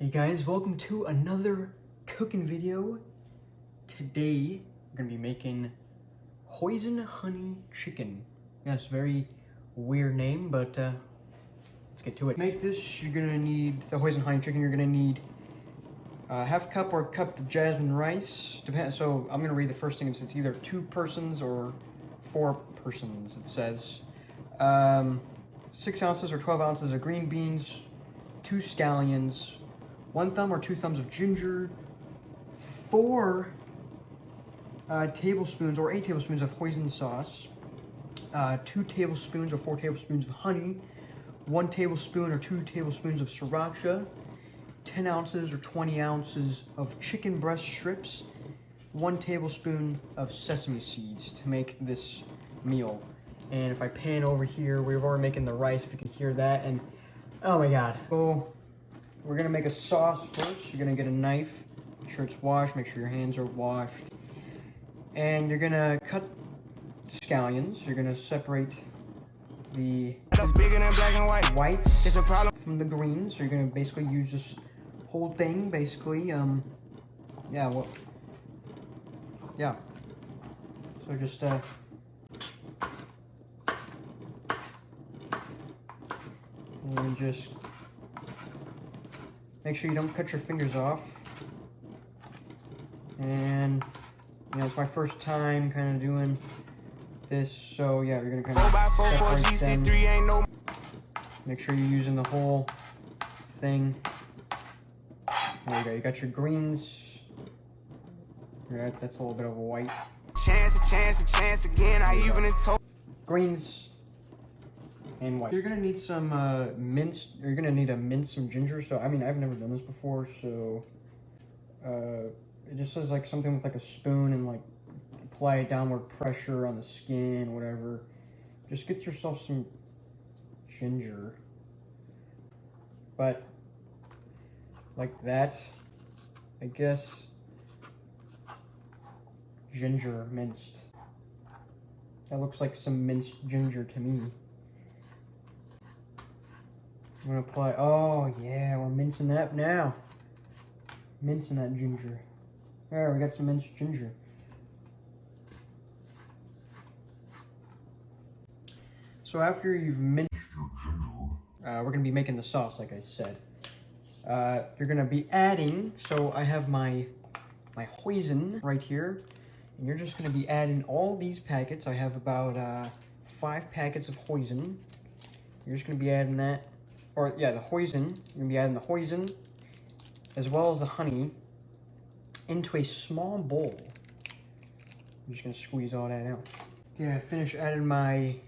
Hey guys, welcome to another cooking video. Today, we're gonna be making Hoisin honey chicken. That's a very weird name, but let's get to it. To make this, you're gonna need the Hoisin honey chicken. You're gonna need half a cup or a cup of jasmine rice. So I'm gonna read the first thing. It's either 2 persons or 4 persons. It says 6 ounces or 12 ounces of green beans, 2 scallions, 1 thumb or 2 thumbs of ginger, 4 tablespoons or 8 tablespoons of hoisin sauce, 2 tablespoons or 4 tablespoons of honey, 1 tablespoon or 2 tablespoons of sriracha, 10 ounces or 20 ounces of chicken breast strips, 1 tablespoon of sesame seeds to make this meal. And if I pan over here, we're already making the rice, if you can hear that, and oh my god. So we're gonna make a sauce first. You're gonna get a knife, make sure it's washed, make sure your hands are washed. And you're gonna cut scallions. You're gonna separate the whites from the greens. So you're gonna basically use this whole thing, basically. Yeah. So just and just make sure you don't cut your fingers off. And it's my first time kind of doing this, so yeah, we're gonna kind of separate them. Make sure you're using the whole thing. There you go. You got your greens. Right, that's a little bit of a white. Chance again. I even told greens and white. You're gonna need some minced. You're gonna need to mince some ginger. So I mean, I've never done this before, so it just says like something with like a spoon and like apply downward pressure on the skin, whatever. Just get yourself some ginger, but like that, I guess. Ginger minced. That looks like some minced ginger to me. I'm gonna apply, oh yeah, we're mincing that now. Mincing that ginger. There, we got some minced ginger. So after you've minced your ginger, we're gonna be making the sauce, like I said. You're gonna be adding, so I have my hoisin right here. And you're just gonna be adding all these packets. I have about 5 packets of hoisin. You're just gonna be adding that. Or yeah, the hoisin. You're gonna be adding the hoisin as well as the honey into a small bowl. I'm just gonna squeeze all that out. Okay, I finished adding my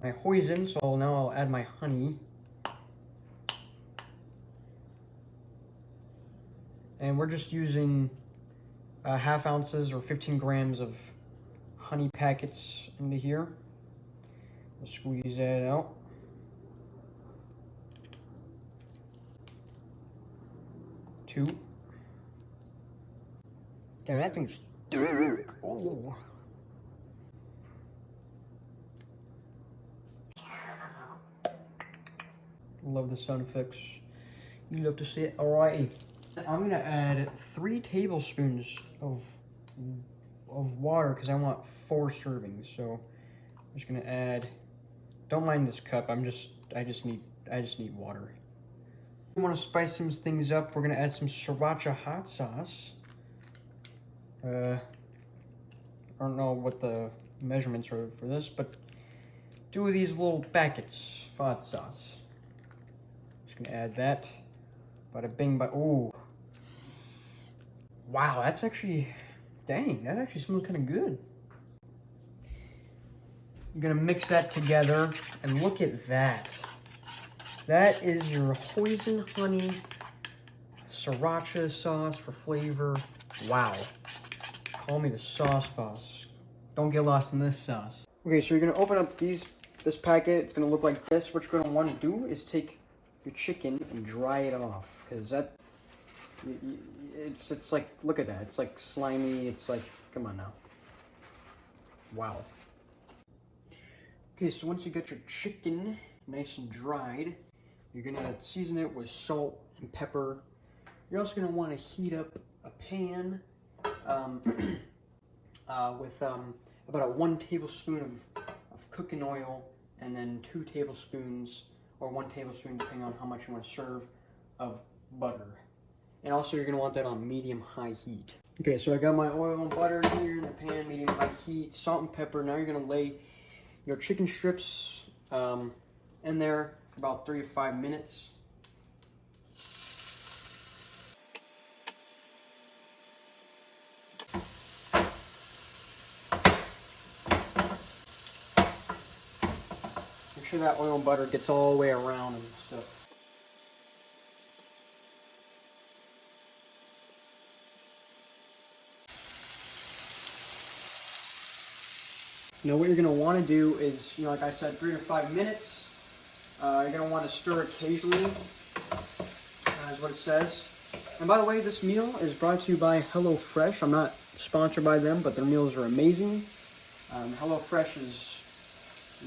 hoisin, so now I'll add my honey. And we're just using half ounces or 15 grams of honey packets into here. We'll squeeze that out. Two. Damn, that thing's... Oh. Love the sound effects. You love to see it. Alrighty. I'm gonna add 3 tablespoons of water because I want 4 servings. So I'm just gonna add. Don't mind this cup. I just need water. We want to spice some things up. We're gonna add some Sriracha hot sauce. I don't know what the measurements are for this, but 2 of these little packets of hot sauce. Just gonna add that. Bada bing, but ooh. Wow, that's actually, dang, that actually smells kind of good. You're gonna mix that together, and look at that. That is your hoisin honey sriracha sauce for flavor. Wow. Call me the sauce boss. Don't get lost in this sauce. Okay, so you're gonna open up this packet. It's gonna look like this. What you're gonna want to do is take your chicken and dry it off, because that it's like, look at that, it's like slimy, it's like, come on now. Wow. Okay, so once you get your chicken nice and dried, you're gonna season it with salt and pepper. You're also going to want to heat up a pan with about 1 tablespoon of cooking oil, and then 2 tablespoons, or 1 tablespoon depending on how much you want to serve, of butter. And also you're going to want that on medium-high heat. Okay, so I got my oil and butter here in the pan, medium-high heat, salt and pepper. Now you're going to lay your chicken strips in there for about 3 to 5 minutes. Make sure that oil and butter gets all the way around and stuff. Now what you're going to want to do is, like I said, 3 to 5 minutes. You're going to want to stir occasionally, is what it says. And by the way, this meal is brought to you by HelloFresh. I'm not sponsored by them, but their meals are amazing. HelloFresh is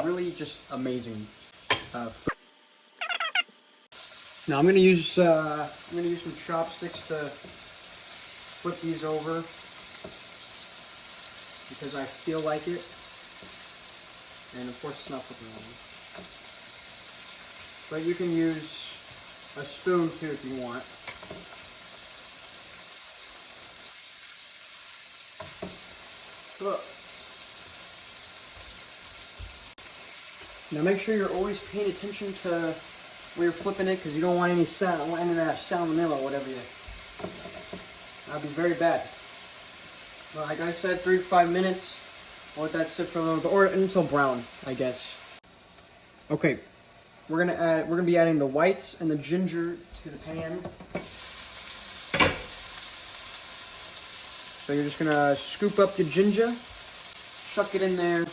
really just amazing. Now I'm going to use some chopsticks to flip these over because I feel like it. And of course it's not flipping over. But you can use a spoon too if you want. Look. Now make sure you're always paying attention to where you're flipping it, because you don't want any any of that salmonella or whatever that'd be very bad. Well, like I said, 3 to 5 minutes. I'll let that sit for a little bit, or until brown, I guess. Okay, we're gonna be adding the whites and the ginger to the pan. So you're just gonna scoop up the ginger, chuck it in there,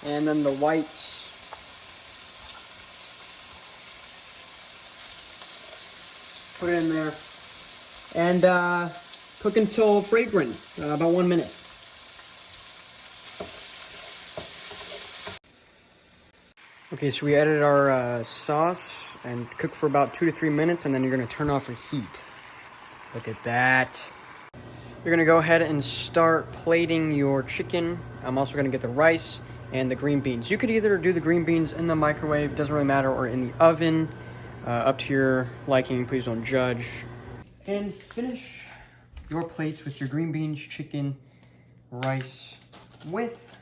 and then the whites. Put it in there, and cook until fragrant, about 1 minute. Okay, so we added our sauce and cook for about 2 to 3 minutes, and then you're going to turn off your heat. Look at that. You're going to go ahead and start plating your chicken. I'm also going to get the rice and the green beans. You could either do the green beans in the microwave, doesn't really matter, or in the oven. Up to your liking, please don't judge. And finish your plates with your green beans, chicken, rice, with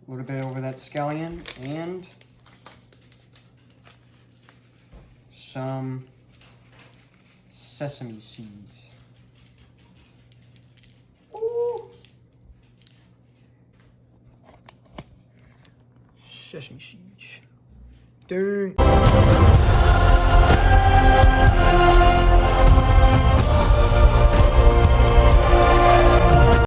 a little bit over that scallion and some sesame seeds. Ooh. Sesame seeds. Dang.